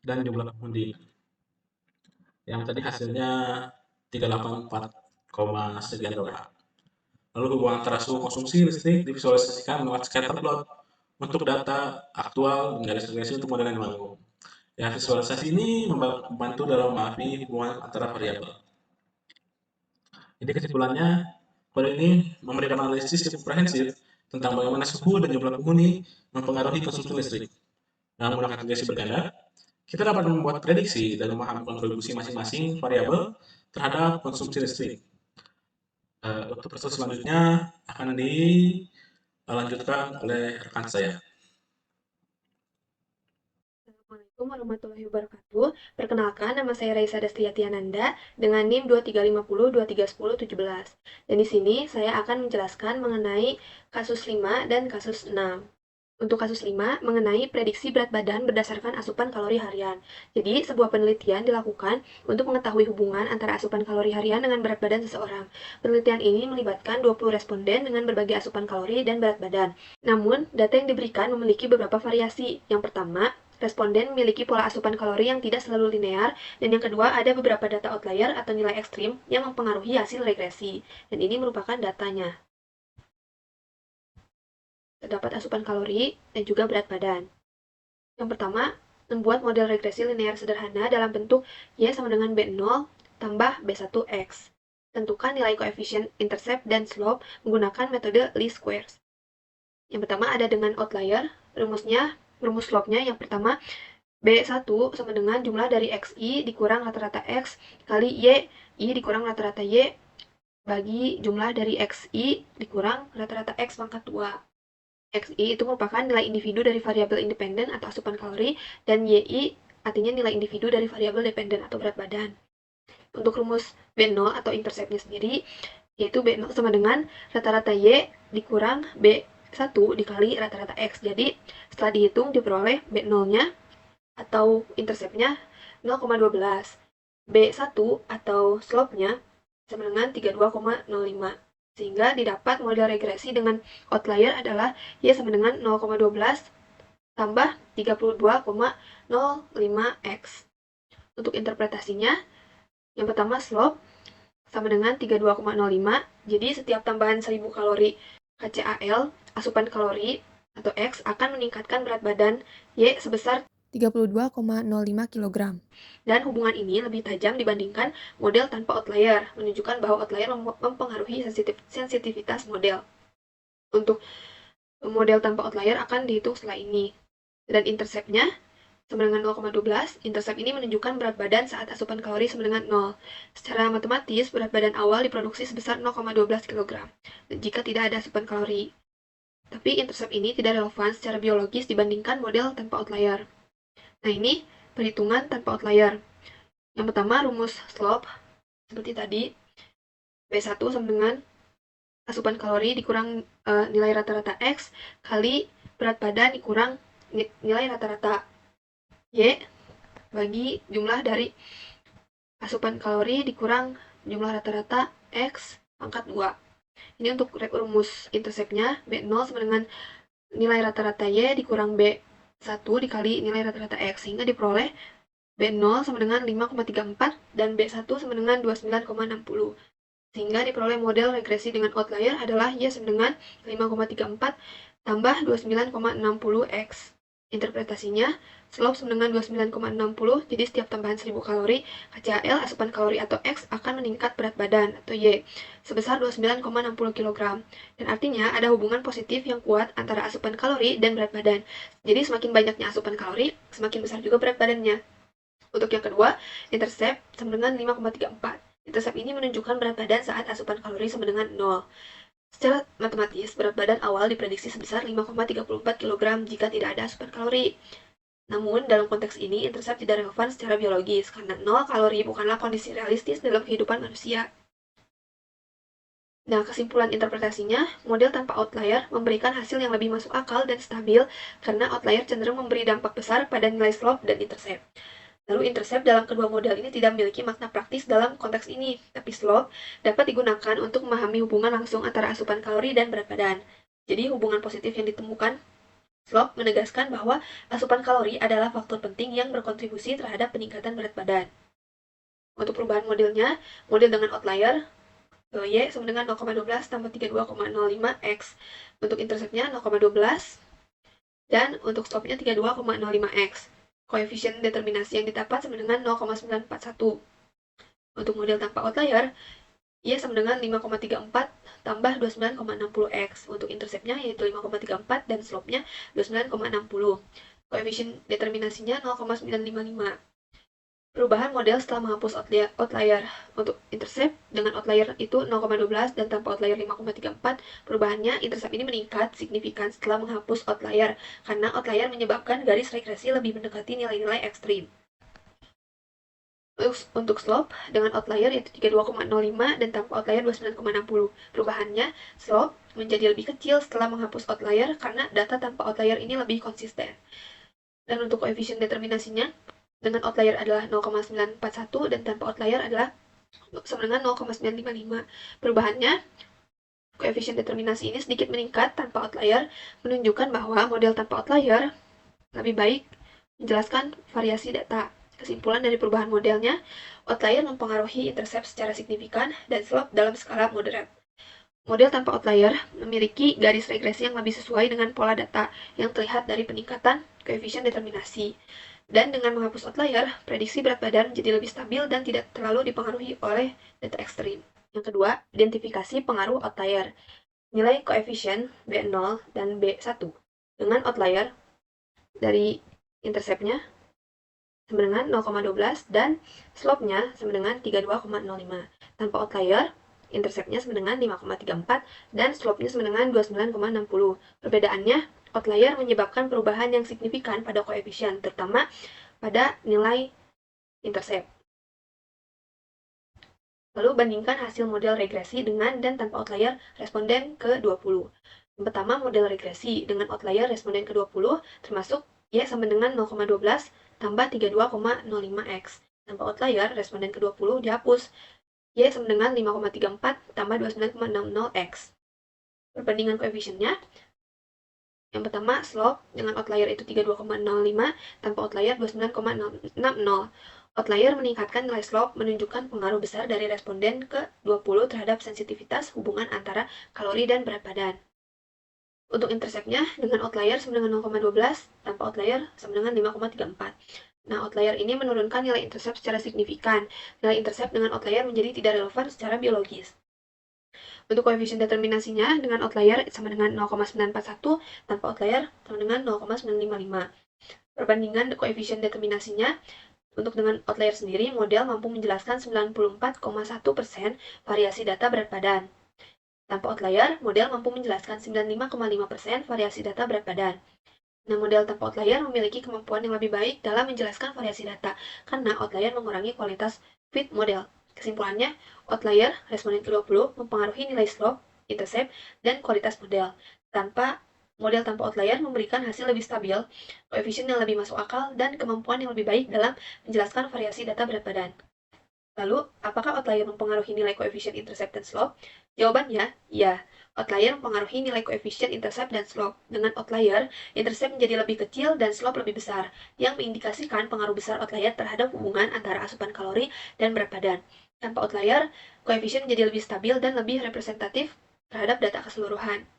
dan jumlah penghuni. Yang tadi hasilnya 384, sekian kWh. Lalu hubungan antara suhu konsumsi listrik divisualisasikan lewat scatter plot untuk data aktual dan garis regresi untuk model yang dibangun. Ya, visualisasi ini membantu dalam memahami hubungan antara variabel. Jadi kesimpulannya, kode ini memberikan analisis yang komprehensif tentang bagaimana suhu dan jumlah penghuni mempengaruhi konsumsi listrik. Dengan menggunakan regresi berganda, kita dapat membuat prediksi dan memahami kontribusi masing-masing variabel terhadap konsumsi listrik. Untuk proses selanjutnya akan dilanjutkan oleh rekan saya. Assalamualaikum warahmatullahi wabarakatuh. Perkenalkan, nama saya Raisa Dastiatiananda dengan NIM 2350, 2310, 17. Dan di sini saya akan menjelaskan mengenai kasus 5 dan kasus 6. Untuk kasus 5, mengenai prediksi berat badan berdasarkan asupan kalori harian. Jadi, sebuah penelitian dilakukan untuk mengetahui hubungan antara asupan kalori harian dengan berat badan seseorang. Penelitian ini melibatkan 20 responden dengan berbagai asupan kalori dan berat badan. Namun, data yang diberikan memiliki beberapa variasi. Yang pertama, responden memiliki pola asupan kalori yang tidak selalu linear, dan yang kedua ada beberapa data outlier atau nilai ekstrim yang mempengaruhi hasil regresi, dan ini merupakan datanya. Terdapat asupan kalori dan juga berat badan. Yang pertama, membuat model regresi linear sederhana dalam bentuk Y sama dengan B0 tambah B1X. Tentukan nilai koefisien intercept dan slope menggunakan metode least squares. Yang pertama ada dengan outlier, rumus slope-nya yang pertama B1 sama dengan jumlah dari XI dikurang rata-rata X kali Y, I dikurang rata-rata Y bagi jumlah dari XI dikurang rata-rata X pangkat 2. XI itu merupakan nilai individu dari variabel independen atau asupan kalori, dan YI artinya nilai individu dari variabel dependen atau berat badan. Untuk rumus B0 atau interceptnya sendiri, yaitu B0 sama dengan rata-rata Y dikurang B1 dikali rata-rata X. Jadi setelah dihitung diperoleh B0-nya atau interceptnya 0,12. B1 atau slope-nya sama dengan 32,05. Sehingga didapat model regresi dengan outlier adalah Y sama dengan 0,12 tambah 32,05X. Untuk interpretasinya, yang pertama slope sama dengan 32,05. Jadi setiap tambahan 1000 kalori KCAL, asupan kalori atau X akan meningkatkan berat badan Y sebesar 32,05 kg. Dan hubungan ini lebih tajam dibandingkan model tanpa outlier, menunjukkan bahwa outlier mempengaruhi sensitivitas model. Untuk model tanpa outlier akan dihitung setelah ini. Dan intercept-nya sama dengan 0,12, intercept ini menunjukkan berat badan saat asupan kalori sama dengan 0. Secara matematis, berat badan awal diproduksi sebesar 0,12 kg jika tidak ada asupan kalori. Tapi intercept ini tidak relevan secara biologis dibandingkan model tanpa outlier. Nah, ini perhitungan tanpa outlier. Yang pertama, rumus slope seperti tadi. B1 sama dengan asupan kalori dikurang nilai rata-rata X kali berat badan dikurang nilai rata-rata Y bagi jumlah dari asupan kalori dikurang jumlah rata-rata X pangkat 2. Ini untuk rumus intercept-nya, B0 sama dengan nilai rata-rata Y dikurang B1 dikali nilai rata-rata X, sehingga diperoleh B0 sama dengan 5,34 dan B1 sama dengan 29,60. Sehingga diperoleh model regresi dengan outlier adalah Y sama dengan 5,34 tambah 29,60X. Interpretasinya, slope sama dengan 29,60, jadi setiap tambahan 1000 kalori, KCAL, asupan kalori atau X akan meningkat berat badan atau Y sebesar 29,60 kg. Dan artinya ada hubungan positif yang kuat antara asupan kalori dan berat badan. Jadi semakin banyaknya asupan kalori, semakin besar juga berat badannya. Untuk yang kedua, intercept sama dengan 5,34. Intercept ini menunjukkan berat badan saat asupan kalori sama dengan 0. Secara matematis, berat badan awal diprediksi sebesar 5,34 kg jika tidak ada asupan kalori. Namun, dalam konteks ini, intercept tidak relevan secara biologis, karena 0 kalori bukanlah kondisi realistis dalam kehidupan manusia. Nah, kesimpulan interpretasinya, model tanpa outlier memberikan hasil yang lebih masuk akal dan stabil, karena outlier cenderung memberi dampak besar pada nilai slope dan intercept. Lalu intercept dalam kedua model ini tidak memiliki makna praktis dalam konteks ini, tapi slope dapat digunakan untuk memahami hubungan langsung antara asupan kalori dan berat badan. Jadi hubungan positif yang ditemukan slope menegaskan bahwa asupan kalori adalah faktor penting yang berkontribusi terhadap peningkatan berat badan. Untuk perubahan modelnya, model dengan outlier Y sama dengan 0,12 tambah 32,05X. Untuk interceptnya 0,12 dan untuk slope-nya 32,05X. Koefisien determinasi yang didapat sama dengan 0,941. Untuk model tanpa outlier, Y sama dengan 5,34 tambah 29,60X. Untuk intercept-nya yaitu 5,34 dan slope-nya 29,60. Koefisien determinasinya 0,955. Perubahan model setelah menghapus outlier. Untuk intercept dengan outlier itu 0,12 dan tanpa outlier 5,34, perubahannya intercept ini meningkat signifikan setelah menghapus outlier, karena outlier menyebabkan garis regresi lebih mendekati nilai-nilai ekstrim. Untuk slope dengan outlier yaitu 32,05 dan tanpa outlier 29,60. Perubahannya, slope menjadi lebih kecil setelah menghapus outlier karena data tanpa outlier ini lebih konsisten. Dan untuk koefisien determinasinya, dengan outlier adalah 0,941 dan tanpa outlier adalah sama dengan 0,955. Perubahannya, koefisien determinasi ini sedikit meningkat tanpa outlier, menunjukkan bahwa model tanpa outlier lebih baik menjelaskan variasi data. Kesimpulan dari perubahan modelnya, outlier mempengaruhi intercept secara signifikan dan slope dalam skala moderat. Model tanpa outlier memiliki garis regresi yang lebih sesuai dengan pola data yang terlihat dari peningkatan koefisien determinasi. Dan dengan menghapus outlier, prediksi berat badan menjadi lebih stabil dan tidak terlalu dipengaruhi oleh data ekstrim. Yang kedua, identifikasi pengaruh outlier. Nilai koefisien B0 dan B1 dengan outlier dari intercept-nya sama dengan 0,12 dan slope-nya sama dengan 32,05. Tanpa outlier, intercept-nya sama dengan 5,34 dan slope-nya sama dengan 29,60. Perbedaannya, outlier menyebabkan perubahan yang signifikan pada koefisien, terutama pada nilai intercept. Lalu bandingkan hasil model regresi dengan dan tanpa outlier responden ke-20. Yang pertama, model regresi dengan outlier responden ke-20 termasuk Y sama dengan 0,12 tambah 32,05X. Tanpa outlier, responden ke-20 dihapus. Y sama dengan 5,34 tambah 29,60X. Perbandingan koefisiennya, yang pertama, slope dengan outlier itu 32,05, tanpa outlier 29,60. Outlier meningkatkan nilai slope, menunjukkan pengaruh besar dari responden ke-20 terhadap sensitivitas hubungan antara kalori dan berat badan. Untuk interceptnya, dengan outlier sama dengan 0,12, tanpa outlier sama dengan 5,34. Nah, outlier ini menurunkan nilai intercept secara signifikan. Nilai intercept dengan outlier menjadi tidak relevan secara biologis. Untuk koefisien determinasinya, dengan outlier sama dengan 0,941, tanpa outlier sama dengan 0,955. Perbandingan koefisien determinasinya, untuk dengan outlier sendiri, model mampu menjelaskan 94,1% variasi data berat badan. Tanpa outlier, model mampu menjelaskan 95,5% variasi data berat badan. Nah, model tanpa outlier memiliki kemampuan yang lebih baik dalam menjelaskan variasi data, karena outlier mengurangi kualitas fit model. Kesimpulannya, outlier, responden ke-20, mempengaruhi nilai slope, intercept, dan kualitas model. Model tanpa outlier memberikan hasil lebih stabil, koefisien yang lebih masuk akal, dan kemampuan yang lebih baik dalam menjelaskan variasi data berat badan. Lalu, apakah outlier mempengaruhi nilai koefisien intercept dan slope? Jawabannya, ya. Outlier mempengaruhi nilai koefisien intercept dan slope. Dengan outlier, intercept menjadi lebih kecil dan slope lebih besar, yang mengindikasikan pengaruh besar outlier terhadap hubungan antara asupan kalori dan berat badan. Tanpa outlier, koefisien menjadi lebih stabil dan lebih representatif terhadap data keseluruhan.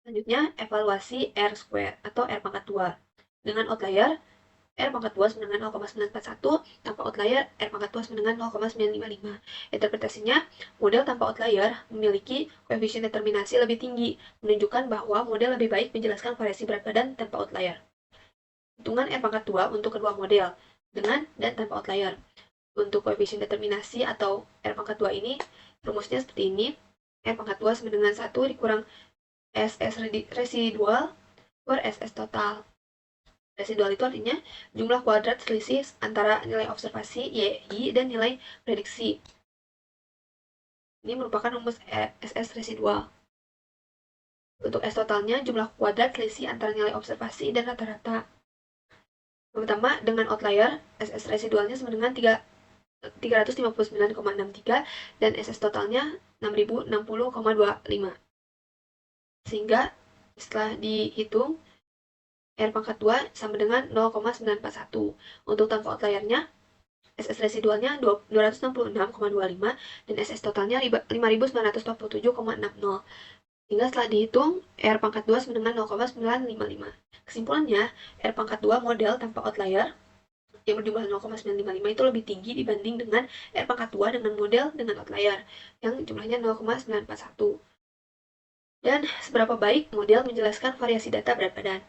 Selanjutnya, evaluasi R-square atau R pangkat 2. Dengan outlier, R pangkat 2 sama dengan 0,941, tanpa outlier, R pangkat 2 sama dengan 0,955. Interpretasinya, model tanpa outlier memiliki koefisien determinasi lebih tinggi, menunjukkan bahwa model lebih baik menjelaskan variasi berat badan tanpa outlier. Hitungan R pangkat 2 untuk kedua model, dengan dan tanpa outlier. Untuk koefisien determinasi atau R pangkat 2 ini, rumusnya seperti ini. R pangkat 2 sama dengan 1 dikurang SS residual per SS total. Residual itu artinya jumlah kuadrat selisih antara nilai observasi YI dan nilai prediksi. Ini merupakan rumus SS residual. Untuk S totalnya, jumlah kuadrat selisih antara nilai observasi dan rata-rata. Pertama, dengan outlier, SS residualnya sama dengan 359,63 dan SS totalnya 6060,25. Sehingga setelah dihitung, R pangkat 2 sama dengan 0,941. Untuk tanpa outliernya, SS residualnya 266,25 dan SS totalnya 5.947,60. Hingga setelah dihitung, R pangkat 2 sama dengan 0,955. Kesimpulannya, R pangkat 2 model tanpa outlier yang berjumlah 0,955 itu lebih tinggi dibanding dengan R pangkat 2 dengan model dengan outlier yang jumlahnya 0,941. Dan seberapa baik model menjelaskan variasi data berat badan?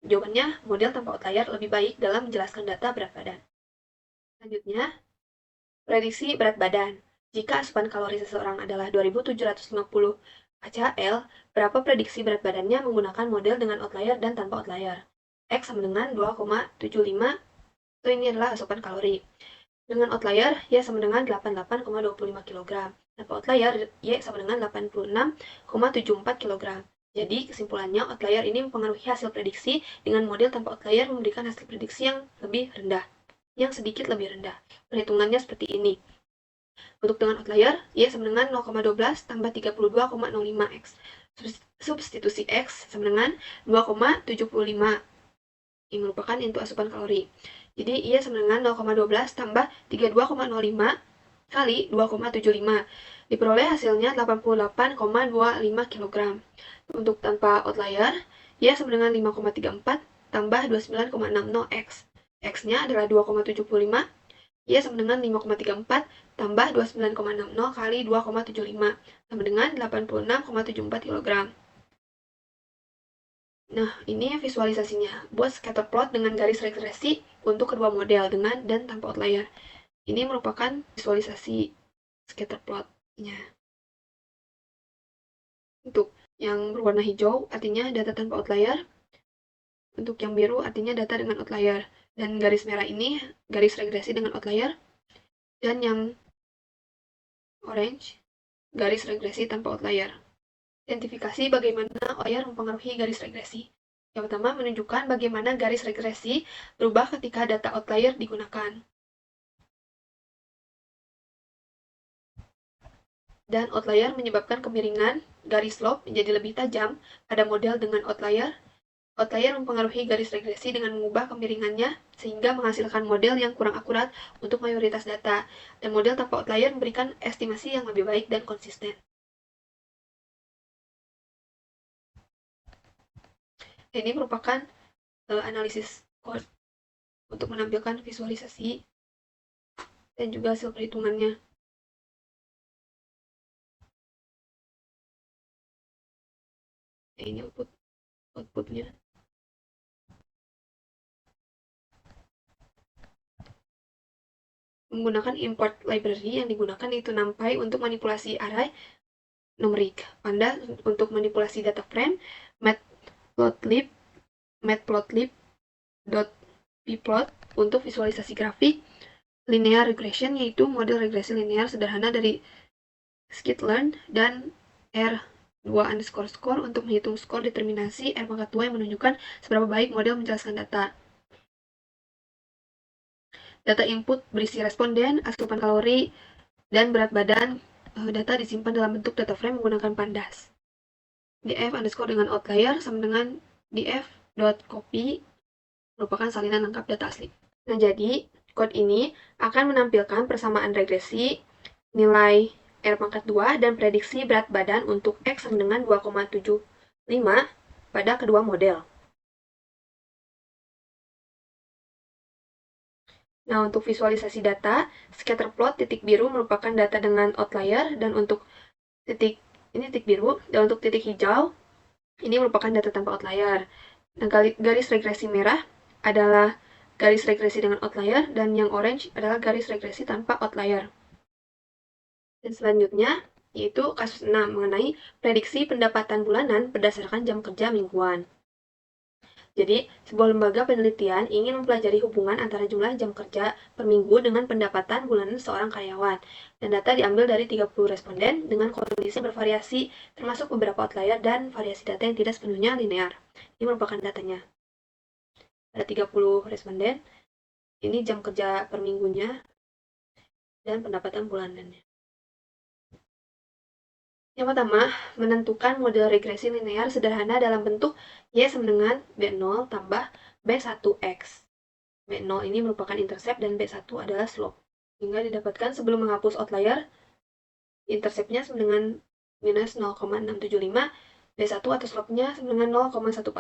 Jawabannya, model tanpa outlier lebih baik dalam menjelaskan data berat badan. Selanjutnya, prediksi berat badan. Jika asupan kalori seseorang adalah 2750 kcal, berapa prediksi berat badannya menggunakan model dengan outlier dan tanpa outlier? X sama dengan 2,75, itu ini adalah asupan kalori. Dengan outlier, Y sama dengan 88,25 kg. Tanpa outlier, Y sama dengan 86,74 kg. Jadi, kesimpulannya, outlier ini mempengaruhi hasil prediksi dengan model tanpa outlier memberikan hasil prediksi yang lebih rendah, yang sedikit lebih rendah. Perhitungannya seperti ini. Untuk dengan outlier, Y sama dengan 0,12 tambah 32,05X. Substitusi X sama dengan 2,75. Ini merupakan input asupan kalori. Jadi, Y sama dengan 0,12 tambah 32,05 kali 2,75. Diperoleh hasilnya 88,25 kg. Untuk tanpa outlier, Y sama dengan 5,34 tambah 29,60X. X-nya adalah 2,75. Y sama dengan 5,34 tambah 29,60 kali 2,75. Sama dengan 86,74 kg. Nah, ini visualisasinya. Buat scatter plot dengan garis regresi untuk kedua model dengan dan tanpa outlier. Ini merupakan visualisasi scatter plotnya. Untuk yang berwarna hijau artinya data tanpa outlier. Untuk yang biru artinya data dengan outlier. Dan garis merah ini garis regresi dengan outlier. Dan yang orange garis regresi tanpa outlier. Identifikasi bagaimana outlier mempengaruhi garis regresi. Yang pertama, menunjukkan bagaimana garis regresi berubah ketika data outlier digunakan. dan outlier menyebabkan kemiringan garis slope menjadi lebih tajam pada model dengan outlier. Outlier mempengaruhi garis regresi dengan mengubah kemiringannya sehingga menghasilkan model yang kurang akurat untuk mayoritas data, dan model tanpa outlier memberikan estimasi yang lebih baik dan konsisten. Ini merupakan analisis code untuk menampilkan visualisasi dan juga hasil perhitungannya. Ini outputnya. Menggunakan import library yang digunakan yaitu NumPy untuk manipulasi array numerik, Pandas untuk manipulasi data frame, matplotlib.pplot untuk visualisasi grafik, linear regression yaitu model regresi linear sederhana dari skitlearn, dan R2_score untuk menghitung skor determinasi R⁻2 yang menunjukkan seberapa baik model menjelaskan data. Data input berisi responden, asupan kalori, dan berat badan. Data disimpan dalam bentuk data frame menggunakan Pandas. df_ dengan outlier sama dengan df.copy merupakan salinan lengkap data asli. Nah, jadi code ini akan menampilkan persamaan regresi, nilai R⁻2 dan prediksi berat badan untuk X sama dengan 2,75 pada kedua model. Nah, untuk visualisasi data, scatterplot titik biru merupakan data dengan outlier, dan untuk titik biru, dan untuk titik hijau ini merupakan data tanpa outlier. Nah, garis regresi merah adalah garis regresi dengan outlier, dan yang orange adalah garis regresi tanpa outlier. Dan selanjutnya yaitu kasus 6 mengenai prediksi pendapatan bulanan berdasarkan jam kerja mingguan. Jadi, sebuah lembaga penelitian ingin mempelajari hubungan antara jumlah jam kerja per minggu dengan pendapatan bulanan seorang karyawan. Dan data diambil dari 30 responden dengan kondisi bervariasi, termasuk beberapa outlier dan variasi data yang tidak sepenuhnya linear. Ini merupakan datanya. Ada 30 responden, ini jam kerja per minggunya, dan pendapatan bulanannya. Yang pertama, menentukan model regresi linear sederhana dalam bentuk Y sama dengan B0 tambah B1X. B0 ini merupakan intercept dan B1 adalah slope. Sehingga didapatkan sebelum menghapus outlier, interceptnya sama dengan minus 0,675, B1 atau slope-nya sama dengan 0,142.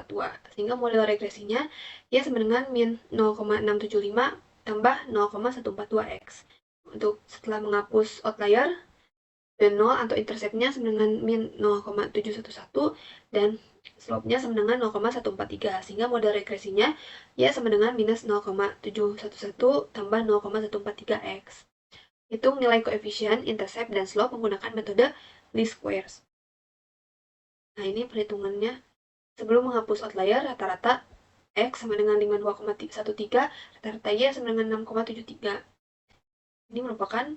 Sehingga model regresinya Y sama dengan min 0,675 tambah 0,142X. Untuk setelah menghapus outlier, B0 atau interceptnya sama dengan min 0,711 dan slope-nya sama dengan 0,143, sehingga model regresinya Y sama dengan minus 0,711 tambah 0,143X. Hitung nilai koefisien, intercept, dan slope menggunakan metode least squares. Nah, ini perhitungannya. Sebelum menghapus outlier, rata-rata X sama dengan 52,13, rata-rata Y sama dengan 6,73. Ini merupakan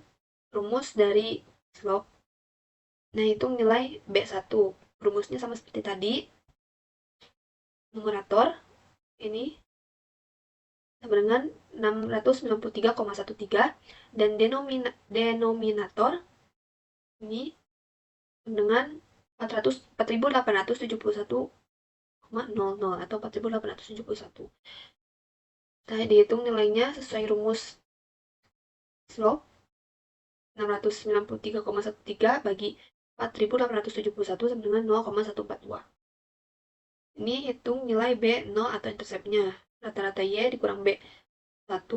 rumus dari slope. Nah, hitung nilai B1. Rumusnya sama seperti tadi. Numerator ini sama dengan 693,13 dan denominator ini dengan 4.871,00 atau 4.871. Saya dihitung nilainya sesuai rumus slope 693,13 bagi 4.871 sama dengan 0,142. Ini hitung nilai B0 atau interceptnya. Rata-rata Y dikurang B1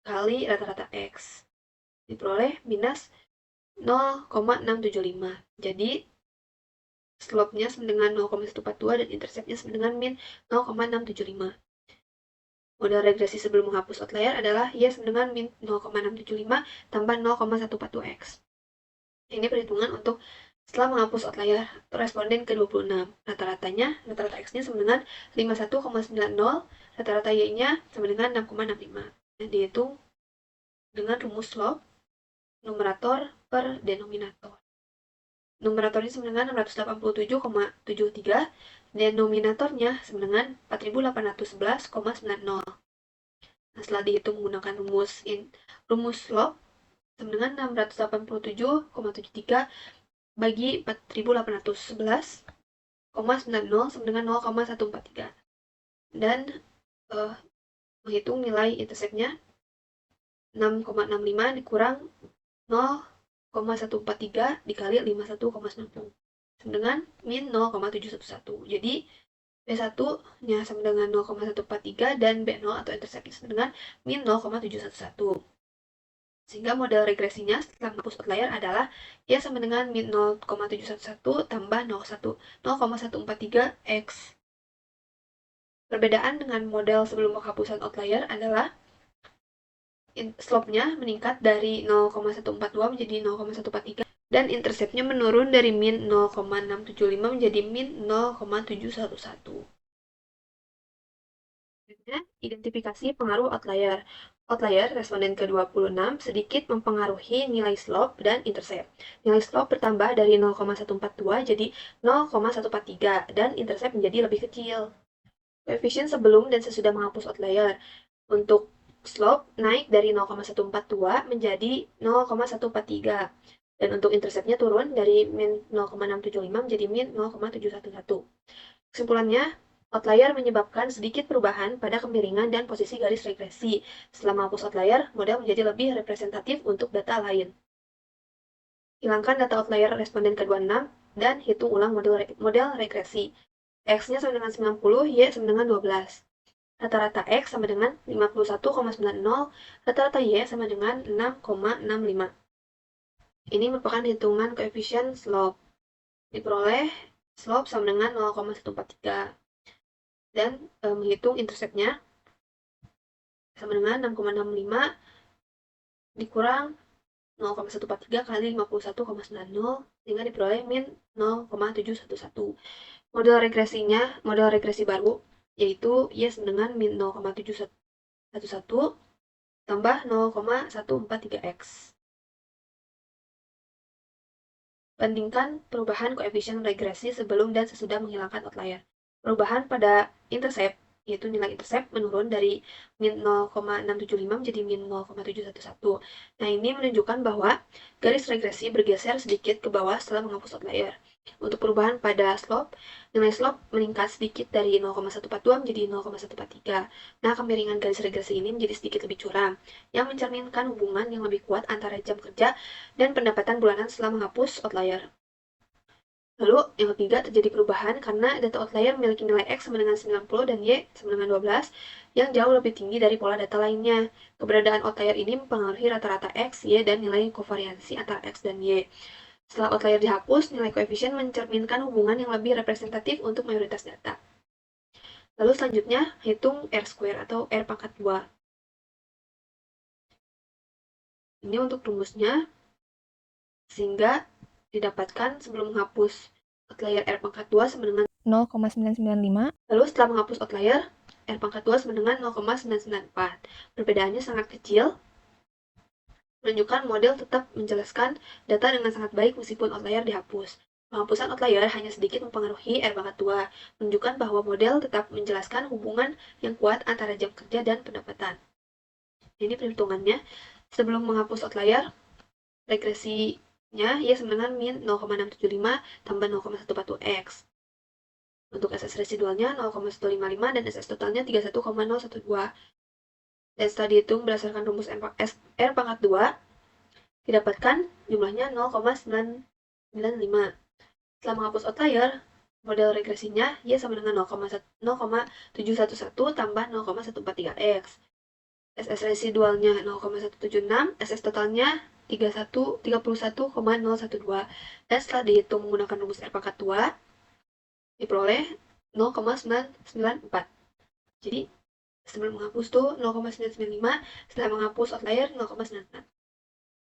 kali rata-rata X. Diperoleh minus 0,675. Jadi, slope-nya sama dengan 0,142 dan intercept-nya sama dengan min 0,675. Model regresi sebelum menghapus outlier adalah Y sama dengan min 0,675 tambah 0,142X. Ini perhitungan untuk setelah menghapus outlier responden ke-26. Rata-rata X-nya sama dengan 51,90, rata-rata Y-nya sama dengan 6,65. Nah, dihitung dengan rumus slope numerator per denominator. Numeratornya sama dengan 687,73, denominatornya sama dengan 4811,90. Nah, setelah dihitung menggunakan rumus slope sama dengan 687,73 bagi 4.811,90 sama dengan 0,143. Dan menghitung nilai interceptnya 6,65 dikurang 0,143 dikali 51,90 sama dengan min 0,711. Jadi B1-nya sama dengan 0,143 dan B0 atau interceptnya sama dengan min 0,711. Sehingga model regresinya setelah menghapus outlier adalah Y sama dengan min 0,711 tambah 0,143X. Perbedaan dengan model sebelum penghapusan outlier adalah slope-nya meningkat dari 0,142 menjadi 0,143 dan intercept-nya menurun dari min 0,675 menjadi min 0,711. Identifikasi pengaruh outlier. Outlier responden ke-26 sedikit mempengaruhi nilai slope dan intercept. Nilai slope bertambah dari 0,142 jadi 0,143 dan intercept menjadi lebih kecil. Koefisien sebelum dan sesudah menghapus outlier. Untuk slope naik dari 0,142 menjadi 0,143 dan untuk interceptnya turun dari min 0,675 menjadi min 0,711. Kesimpulannya, outlier menyebabkan sedikit perubahan pada kemiringan dan posisi garis regresi. Setelah menghapus outlier, model menjadi lebih representatif untuk data lain. Hilangkan data outlier responden ke-26 dan hitung ulang model regresi. X-nya sama dengan 90, Y sama dengan 12. Rata-rata X sama dengan 51,90, rata-rata Y sama dengan 6,65. Ini merupakan hitungan koefisien slope. Diperoleh slope sama dengan 0,143. Dan menghitung interceptnya sama dengan 6,65 dikurang 0,143 kali 51,90 sehingga diperoleh min 0,711. Model regresi baru yaitu Y sama dengan min 0,711 tambah 0,143X. Bandingkan perubahan koefisien regresi sebelum dan sesudah menghilangkan outlier. Perubahan pada intercept, yaitu nilai intercept menurun dari min 0,675 menjadi min 0,711. Nah, ini menunjukkan bahwa garis regresi bergeser sedikit ke bawah setelah menghapus outlier. Untuk perubahan pada slope, nilai slope meningkat sedikit dari 0,142 menjadi 0,143. Nah, kemiringan garis regresi ini menjadi sedikit lebih curam, yang mencerminkan hubungan yang lebih kuat antara jam kerja dan pendapatan bulanan setelah menghapus outlier. Lalu, yang ketiga, terjadi perubahan karena data outlier memiliki nilai X sama dengan 90 dan Y sama dengan 12 yang jauh lebih tinggi dari pola data lainnya. Keberadaan outlier ini mempengaruhi rata-rata X, Y, dan nilai kovariansi antara X dan Y. Setelah outlier dihapus, nilai koefisien mencerminkan hubungan yang lebih representatif untuk mayoritas data. Lalu selanjutnya, hitung R² atau R pangkat 2. Ini untuk rumusnya, sehingga didapatkan sebelum menghapus outlier R pangkat 2 sama dengan 0,995. Lalu setelah menghapus outlier, R pangkat 2 sama dengan 0,994. Perbedaannya sangat kecil, menunjukkan model tetap menjelaskan data dengan sangat baik meskipun outlier dihapus. Penghapusan outlier hanya sedikit mempengaruhi R pangkat 2, menunjukkan bahwa model tetap menjelaskan hubungan yang kuat antara jam kerja dan pendapatan. Ini perhitungannya. Sebelum menghapus outlier, regresinya Y sama dengan min 0,675 tambah 0,141X. Untuk SS residualnya 0,155 dan SS totalnya 31,012. Dan setelah dihitung berdasarkan rumus R pangkat 2, didapatkan jumlahnya 0,995. Setelah menghapus outlier, model regresinya Y sama dengan 0,711 tambah 0,143X. SS residualnya 0,176, SS totalnya 31,012. Dan setelah dihitung menggunakan rumus R pangkat 2, diperoleh 0,994. Jadi, sebelum menghapus tuh 0,995, setelah menghapus outlier 0,96.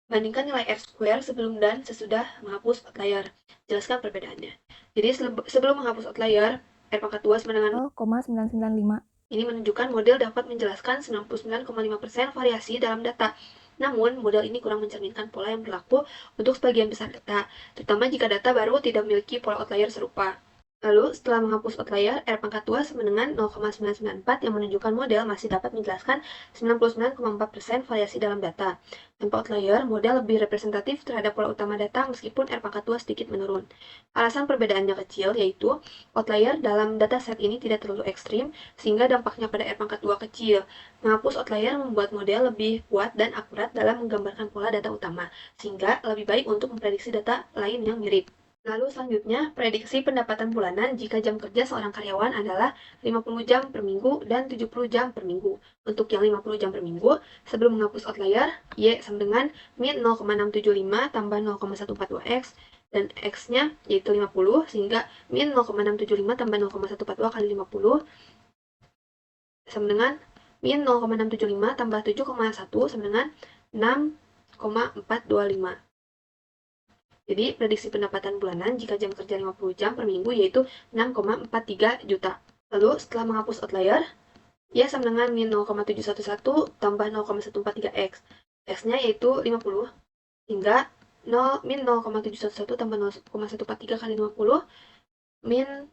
Bandingkan nilai R² sebelum dan sesudah menghapus outlier. Jelaskan perbedaannya. Jadi, sebelum menghapus outlier, R pangkat 2 sama dengan 0,995. Ini menunjukkan model dapat menjelaskan 99,5% variasi dalam data. Namun, model ini kurang mencerminkan pola yang berlaku untuk sebagian besar data, terutama jika data baru tidak memiliki pola outlier serupa. Lalu, setelah menghapus outlier, R pangkat 2 sama dengan 0,994 yang menunjukkan model masih dapat menjelaskan 99,4% variasi dalam data. Tanpa outlier, model lebih representatif terhadap pola utama data meskipun R pangkat 2 sedikit menurun. Alasan perbedaannya kecil yaitu outlier dalam dataset ini tidak terlalu ekstrim sehingga dampaknya pada R pangkat 2 kecil. Menghapus outlier membuat model lebih kuat dan akurat dalam menggambarkan pola data utama, sehingga lebih baik untuk memprediksi data lain yang mirip. Lalu selanjutnya, prediksi pendapatan bulanan jika jam kerja seorang karyawan adalah 50 jam per minggu dan 70 jam per minggu. Untuk yang 50 jam per minggu, sebelum menghapus outlier, Y sama dengan min 0,675 tambah 0,142X, dan X-nya yaitu 50, sehingga min 0,675 tambah 0,142 kali 50 sama dengan min 0,675 tambah 7,1 sama dengan 6,425. Jadi, prediksi pendapatan bulanan jika jam kerja 50 jam per minggu yaitu 6,43 juta. Lalu, setelah menghapus outlier, Y sama dengan min 0,711 tambah 0,143X. X-nya yaitu 50, hingga min 0,711 tambah 0,143 kali 50, min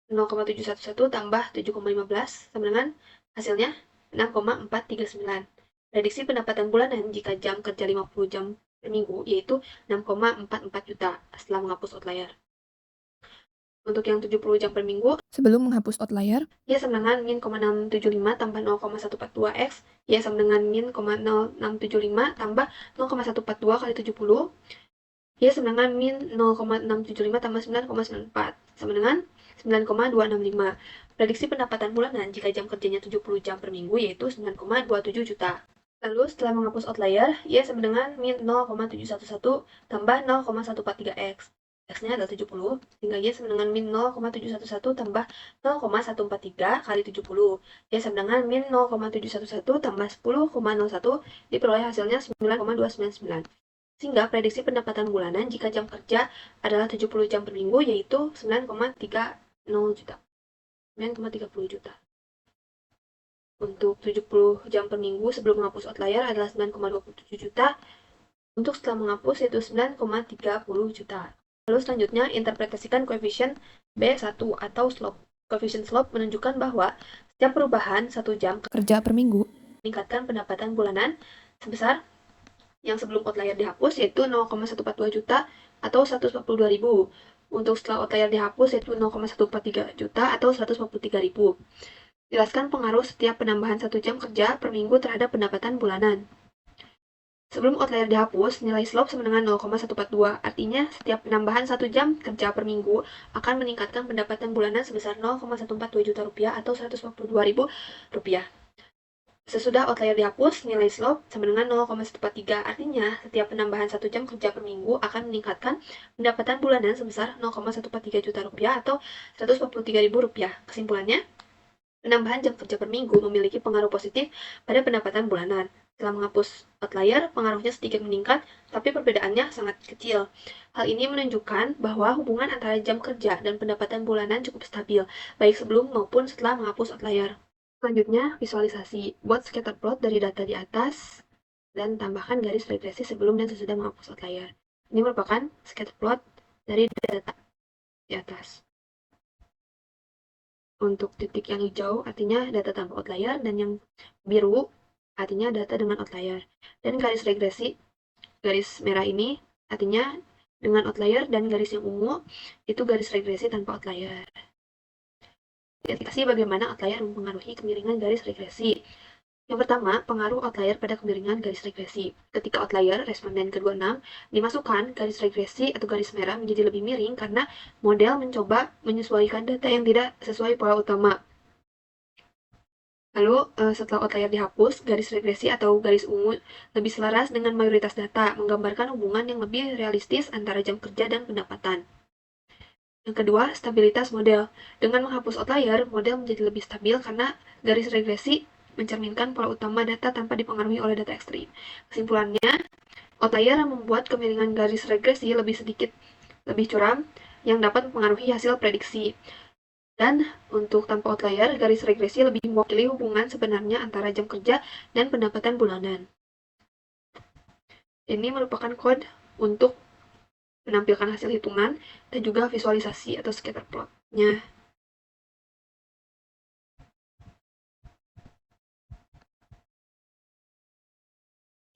0,711 tambah 7,15 sama dengan hasilnya 6,439. Prediksi pendapatan bulanan jika jam kerja 50 jam per minggu yaitu 6,44 juta setelah menghapus outlier. Untuk yang 70 jam per minggu, Sebelum menghapus outlier, Y sama dengan min 0,675 tambah 0,142X, Y sama dengan min 0,675 tambah 0,142 kali 70, Y sama dengan min 0,675 tambah 9,94, sama dengan 9,265. Prediksi pendapatan bulanan jika jam kerjanya 70 jam per minggu yaitu 9,27 juta. Lalu setelah menghapus outlier, Y sama dengan min 0,711 tambah 0,143X. X-nya adalah 70, sehingga Y sama dengan min 0,711 tambah 0,143 kali 70. Y sama dengan min 0,711 tambah 10,01 diperoleh hasilnya 9,299. Sehingga prediksi pendapatan bulanan jika jam kerja adalah 70 jam per minggu yaitu 9,30 juta. 9,30 juta. Untuk 70 jam per minggu sebelum menghapus outlier adalah 9,27 juta. Untuk setelah menghapus yaitu 9,30 juta. Lalu selanjutnya, interpretasikan koefisien B1 atau slope. Koefisien slope menunjukkan bahwa setiap perubahan 1 jam kerja per minggu, meningkatkan pendapatan bulanan sebesar yang sebelum outlier dihapus yaitu 0,142 juta atau 142.000. Untuk setelah outlier dihapus yaitu 0,143 juta atau 143.000. Jelaskan pengaruh setiap penambahan 1 jam kerja per minggu terhadap pendapatan bulanan. Sebelum outlier dihapus, nilai slope sama dengan 0,142. Artinya, setiap penambahan 1 jam kerja per minggu akan meningkatkan pendapatan bulanan sebesar 0,142 juta rupiah atau 142.000 rupiah. Sesudah outlier dihapus, nilai slope sama dengan 0,143. Artinya, setiap penambahan 1 jam kerja per minggu akan meningkatkan pendapatan bulanan sebesar 0,143 juta rupiah atau 143.000 rupiah. Kesimpulannya, penambahan jam kerja per minggu memiliki pengaruh positif pada pendapatan bulanan. Setelah menghapus outlier, pengaruhnya sedikit meningkat, tapi perbedaannya sangat kecil. Hal ini menunjukkan bahwa hubungan antara jam kerja dan pendapatan bulanan cukup stabil, baik sebelum maupun setelah menghapus outlier. Selanjutnya, visualisasi. Buat scatter plot dari data di atas, dan tambahkan garis regresi sebelum dan sesudah menghapus outlier. Ini merupakan scatter plot dari data di atas. Untuk titik yang hijau artinya data tanpa outlier, dan yang biru artinya data dengan outlier. Dan garis regresi, garis merah ini artinya dengan outlier, dan garis yang ungu itu garis regresi tanpa outlier. Identifikasi bagaimana outlier mempengaruhi kemiringan garis regresi. Yang pertama, pengaruh outlier pada kemiringan garis regresi. Ketika outlier, responden ke-26, dimasukkan, garis regresi atau garis merah menjadi lebih miring karena model mencoba menyesuaikan data yang tidak sesuai pola utama. Lalu, setelah outlier dihapus, garis regresi atau garis ungu lebih selaras dengan mayoritas data, menggambarkan hubungan yang lebih realistis antara jam kerja dan pendapatan. Yang kedua, stabilitas model. Dengan menghapus outlier, model menjadi lebih stabil karena garis regresi mencerminkan pola utama data tanpa dipengaruhi oleh data ekstrim. Kesimpulannya, outlier membuat kemiringan garis regresi lebih curam yang dapat mempengaruhi hasil prediksi. Dan untuk tanpa outlier, garis regresi lebih mewakili hubungan sebenarnya antara jam kerja dan pendapatan bulanan. Ini merupakan kode untuk menampilkan hasil hitungan dan juga visualisasi atau scatter plot.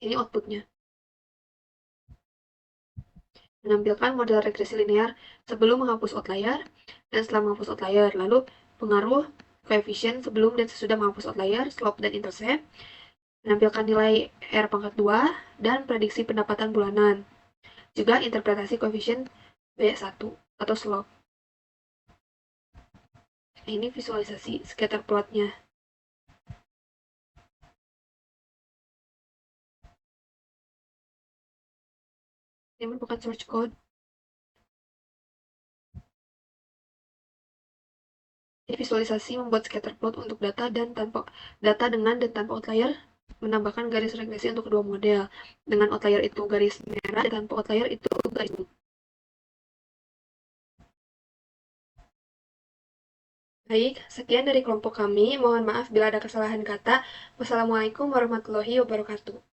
Ini outputnya. Menampilkan model regresi linear sebelum menghapus outlier dan setelah menghapus outlier, lalu pengaruh koefisien sebelum dan sesudah menghapus outlier, slope dan intercept, menampilkan nilai R pangkat 2 dan prediksi pendapatan bulanan. Juga interpretasi koefisien B1 atau slope. Ini visualisasi scatter plotnya. Ini merupakan source code. Ini visualisasi membuat scatter plot untuk data dengan dan tanpa outlier, menambahkan garis regresi untuk kedua model. Dengan outlier itu garis merah dan tanpa outlier itu garis biru. Baik, sekian dari kelompok kami. Mohon maaf bila ada kesalahan kata. Wassalamualaikum warahmatullahi wabarakatuh.